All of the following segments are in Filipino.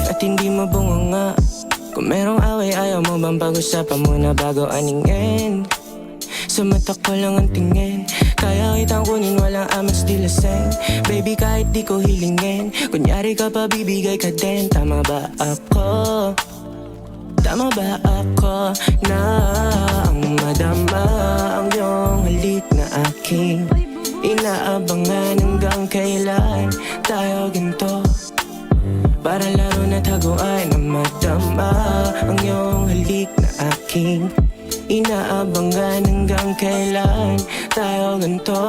at hindi mo bunganga. Kung merong away, ayaw mo bang pag-usapan muna bago aningin? Sa mata ko lang ang tingin, kaya kitang kunin, walang amas di laseng. Baby, kahit di ko hilingin, kunyari ka pa, bibigay ka din. Tama ba ako? Tama ba ako na ang madama ang iyong halik na aking inaabangan? Hanggang kailan tayo ganito? Para laro na taguan na madama ang iyong halik na aking inaabangan. Hanggang kailan tayo ganito?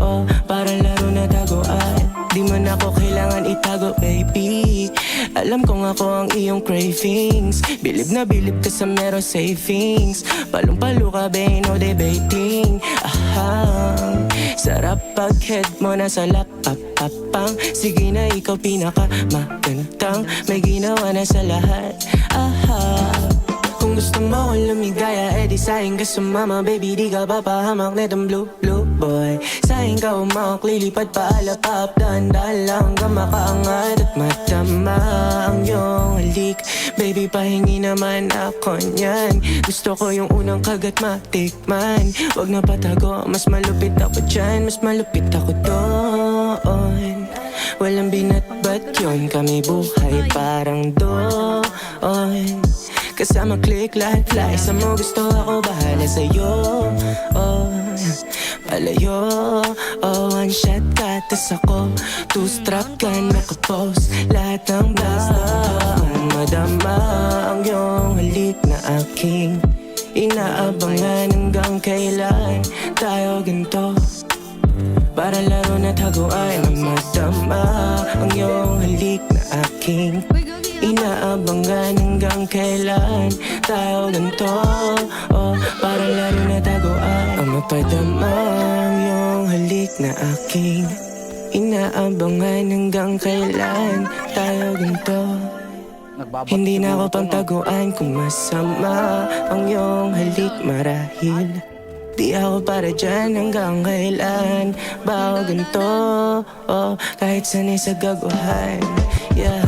Oh, para laro na taguan. Di man ako kailangan itago, baby. Alam kong ako ang iyong cravings. Bilib na bilib ka sa meron savings. Palong-palo ka, babe, no debating. Ahang sarap pag-head mo na sa lap-pap-papang. Sige na, ikaw pinaka-magandang may ginawa na sa lahat. Aha, kung gusto mo kong lumigaya, edi sa'kin ka sumama. Baby, di ka papahamak netong blue boy. Sa'kin ka umawak, lilipad paalap-up. Dahan-dahan lang ka makaangat at matama ang iyong halik. Baby, pahingi naman ako niyan. Gusto ko yung unang kagat matikman. Wag na patago, mas malupit ako dyan. Mas malupit ako doon. Walang binat-bat yun, kami buhay parang doon. Kasama click, lahat fly. Sa mo gusto ako, bahala sa'yo. Oh, palayo. Oh, one shot ka, tas ako two-strap ka, nakapost lahat ng basta. Madama ang iyong halik na aking inaabangan. Hanggang kailan tayo ganito? Para laro na taguan na madama ang iyong halik na aking inaabangan. Hanggang kailan tayo ganito? Oh, para laro na taguan ang mapadama ang iyong halik na aking inaabangan. Hanggang kailan tayo ganito? Hindi na ako pangtaguan kung masama ang iyong halik. Marahil di ako para dyan. Hanggang kailan ba ako ganito? Oh, kahit sanay sa gaguhan, yeah.